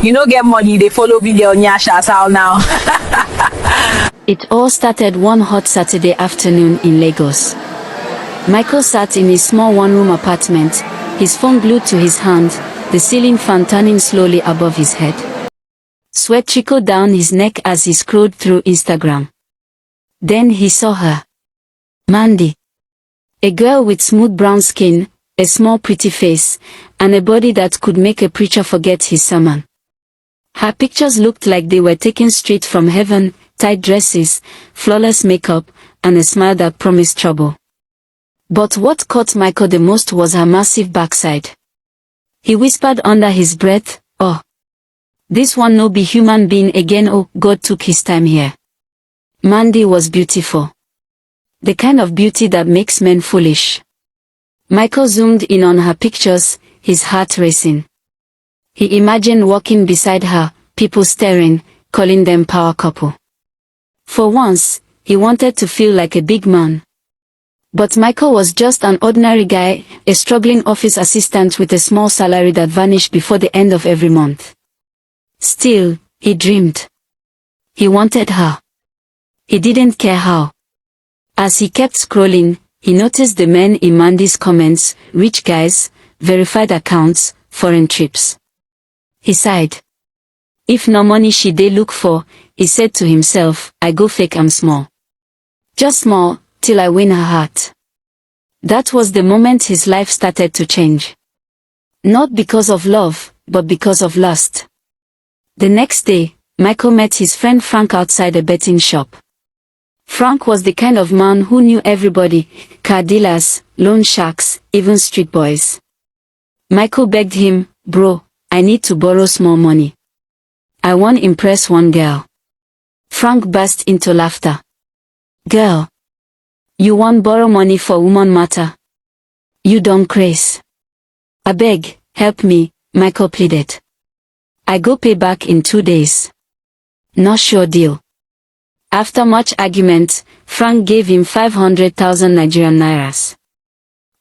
You no get money, they follow video nyash as how now. It all started one hot Saturday afternoon in Lagos. Michael sat in his small one-room apartment, his phone glued to his hand, the ceiling fan turning slowly above his head. Sweat trickled down his neck as he scrolled through Instagram. Then he saw her. Mandi. A girl with smooth brown skin, a small pretty face, and a body that could make a preacher forget his sermon. Her pictures looked like they were taken straight from heaven, tight dresses, flawless makeup, and a smile that promised trouble. But what caught Michael the most was her massive backside. He whispered under his breath, "Oh, this one no be human being again. Oh, God took his time here." Mandi was beautiful. The kind of beauty that makes men foolish. Michael zoomed in on her pictures, his heart racing. He imagined walking beside her, people staring, calling them power couple. For once, he wanted to feel like a big man. But Michael was just an ordinary guy, a struggling office assistant with a small salary that vanished before the end of every month. Still, he dreamed. He wanted her. He didn't care how. As he kept scrolling, he noticed the men in Mandi's comments, rich guys, verified accounts, foreign trips. He sighed. If no money she dey look for, he said to himself, I go fake I'm small. Just small, till I win her heart. That was the moment his life started to change. Not because of love, but because of lust. The next day, Michael met his friend Frank outside a betting shop. Frank was the kind of man who knew everybody, car dealers, loan sharks, even street boys. Michael begged him, bro, I need to borrow small money. I want to impress one girl. Frank burst into laughter. Girl. You want borrow money for woman matter? You don't craze. I beg, help me, Michael pleaded. I go pay back in 2 days. Not sure deal. After much argument, Frank gave him 500,000 Nigerian nairas.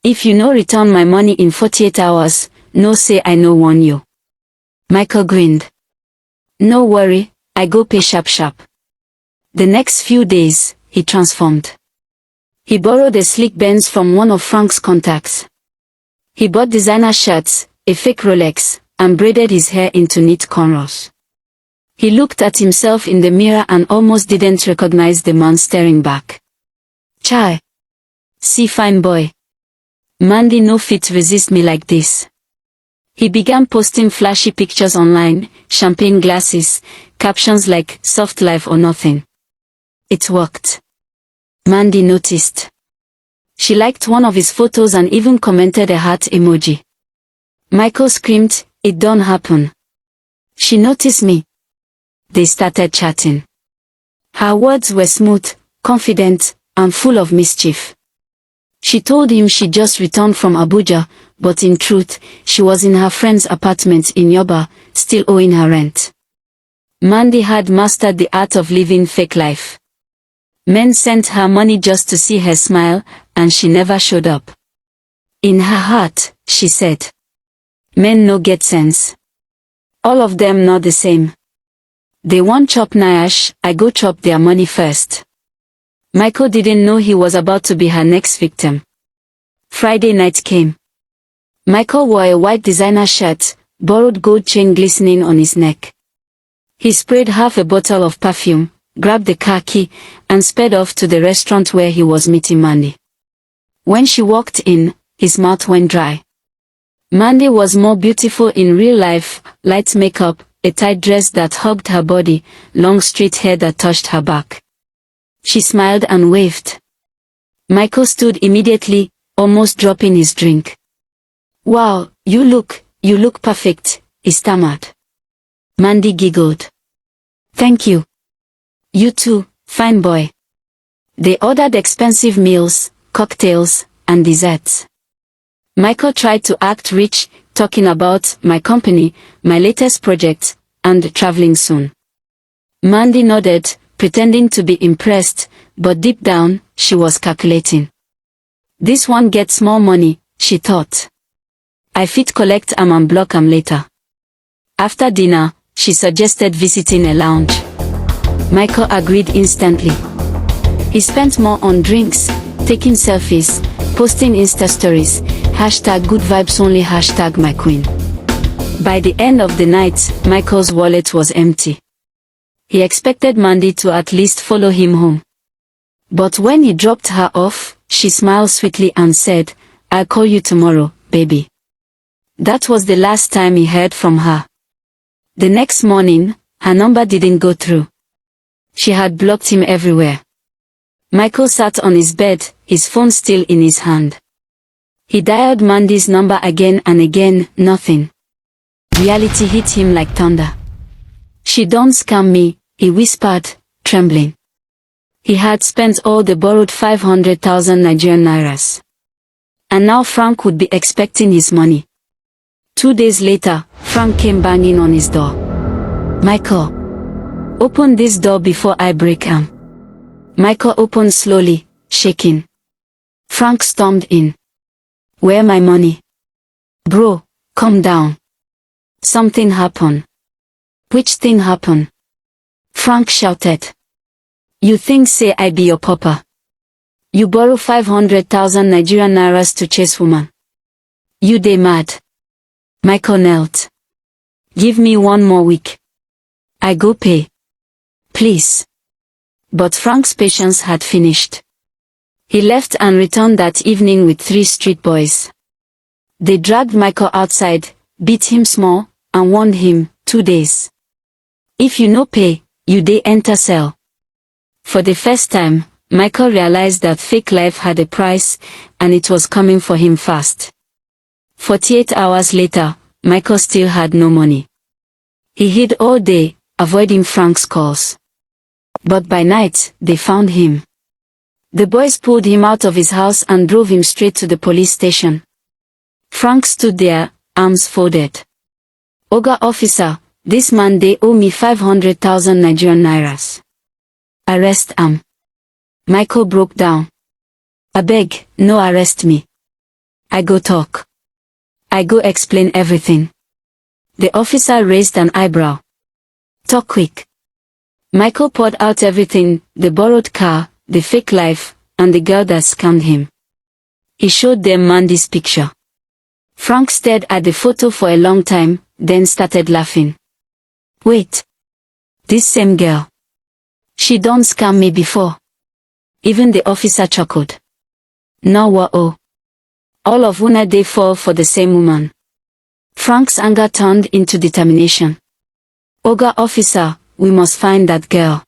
If you no return my money in 48 hours, no say I no warn you. Michael grinned. No worry, I go pay sharp. The next few days, he transformed. He borrowed a sleek Benz from one of Frank's contacts. He bought designer shirts, a fake Rolex, and braided his hair into neat cornrows. He looked at himself in the mirror and almost didn't recognize the man staring back. Chai. See fine boy. Mandi no fit resist me like this. He began posting flashy pictures online, champagne glasses, captions like soft life or nothing. It worked. Mandi noticed. She liked one of his photos and even commented a heart emoji. Michael screamed, it don't happen. She noticed me. They started chatting. Her words were smooth, confident, and full of mischief. She told him she just returned from Abuja, but in truth, she was in her friend's apartment in Yoba, still owing her rent. Mandi had mastered the art of living fake life. Men sent her money just to see her smile, and she never showed up. In her heart, she said, men no get sense. All of them not the same. They want chop nyash, I go chop their money first. Michael didn't know he was about to be her next victim. Friday night came. Michael wore a white designer shirt, borrowed gold chain glistening on his neck. He sprayed half a bottle of perfume, grabbed the car key, and sped off to the restaurant where he was meeting Mandi. When she walked in, his mouth went dry. Mandi was more beautiful in real life, light makeup, a tight dress that hugged her body, long straight hair that touched her back. She smiled and waved. Michael stood immediately, almost dropping his drink. Wow, you look perfect, he stammered. Mandi giggled. Thank you. You too, fine boy. They ordered expensive meals, cocktails, and desserts. Michael tried to act rich, talking about my company, my latest project, and traveling soon. Mandi nodded, pretending to be impressed, but deep down, she was calculating. This one gets more money, she thought. I fit collect am and block am later. After dinner, she suggested visiting a lounge. Micheal agreed instantly. He spent more on drinks, taking selfies, posting Insta stories, #good vibes only, #my queen. By the end of the night, Micheal's wallet was empty. He expected Mandi to at least follow him home. But when he dropped her off, she smiled sweetly and said, "I'll call you tomorrow, baby." That was the last time he heard from her. The next morning, her number didn't go through. She had blocked him everywhere. Micheal sat on his bed, his phone still in his hand. He dialed Mandi's number again and again, nothing. Reality hit him like thunder. "She don't scam me," he whispered, trembling. He had spent all the borrowed 500,000 Nigerian nairas. And now Frank would be expecting his money. 2 days later, Frank came banging on his door. "Micheal, open this door before I break am." Micheal opened slowly, shaking. Frank stormed in. "Where my money?" "Bro, calm down. Something happened." "Which thing happened?" Frank shouted. "You think say I be your papa? You borrow 500,000 Nigerian nairas to chase woman. You dey mad." Micheal knelt. "Give me 1 more week. I go pay. Please." But Frank's patience had finished. He left and returned that evening with 3 street boys. They dragged Micheal outside, beat him small, and warned him, 2 days. If you no pay, you dey enter cell. For the first time, Micheal realized that fake life had a price, and it was coming for him fast. 48 hours later, Micheal still had no money. He hid all day, avoiding Frank's calls. But by night, they found him. The boys pulled him out of his house and drove him straight to the police station. Frank stood there, arms folded. "Oga officer, this man they owe me 500,000 Nigerian nairas. Arrest am." Micheal broke down. "Abeg, no arrest me. I go talk. I go explain everything." The officer raised an eyebrow. "Talk quick." Micheal poured out everything, the borrowed car, the fake life, and the girl that scammed him. He showed them Mandi's picture. Frank stared at the photo for a long time, then started laughing. "Wait. This same girl. She don't scam me before." Even the officer chuckled. "No wa-oh. All of una they fall for the same woman." Frank's anger turned into determination. "Oga officer, we must find that girl."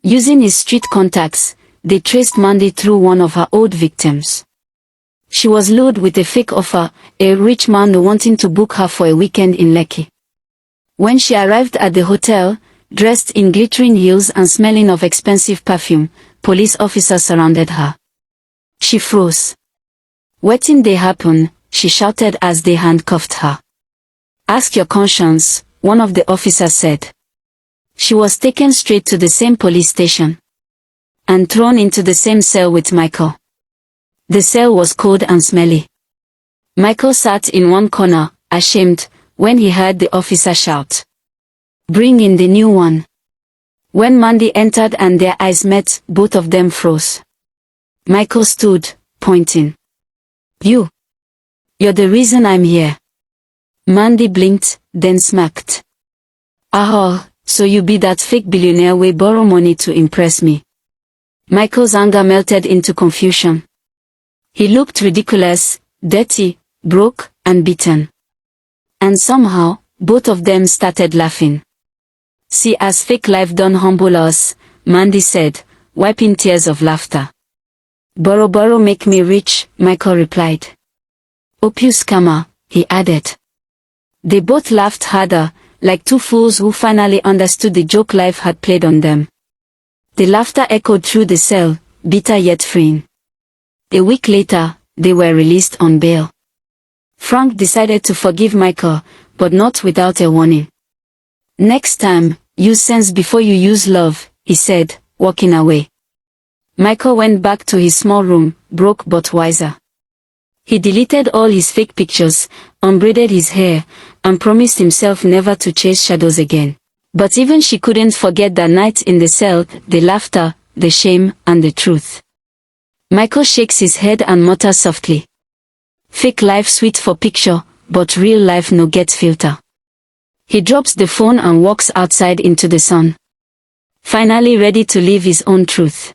Using his street contacts, they traced Mandi through one of her old victims. She was lured with a fake offer, a rich man wanting to book her for a weekend in Lekki. When she arrived at the hotel, dressed in glittering heels and smelling of expensive perfume, police officers surrounded her. She froze. "Wetin dey happen?" she shouted as they handcuffed her. "Ask your conscience," one of the officers said. She was taken straight to the same police station and thrown into the same cell with Micheal. The cell was cold and smelly. Micheal sat in one corner, ashamed, when he heard the officer shout, "Bring in the new one." When Mandi entered and their eyes met, both of them froze. Micheal stood, pointing. You're the reason I'm here." Mandi blinked, then smirked. "Oh, so you be that fake billionaire we borrow money to impress me." Michael's anger melted into confusion. He looked ridiculous, dirty, broke, and beaten. And somehow, both of them started laughing. "See as fake life done humble us," Mandi said, wiping tears of laughter. Borrow make me rich," Micheal replied. "Hope you scammer," he added. They both laughed harder, like two fools who finally understood the joke life had played on them. The laughter echoed through the cell, bitter yet freeing. A week later, they were released on bail. Frank decided to forgive Micheal, but not without a warning. "Next time, use sense before you use love," he said, walking away. Micheal went back to his small room, broke but wiser. He deleted all his fake pictures, unbraided his hair, and promised himself never to chase shadows again. But even she couldn't forget that night in the cell, the laughter, the shame, and the truth. Micheal shakes his head and mutters softly. Fake life sweet for picture, but real life no get filter. He drops the phone and walks outside into the sun. Finally ready to live his own truth.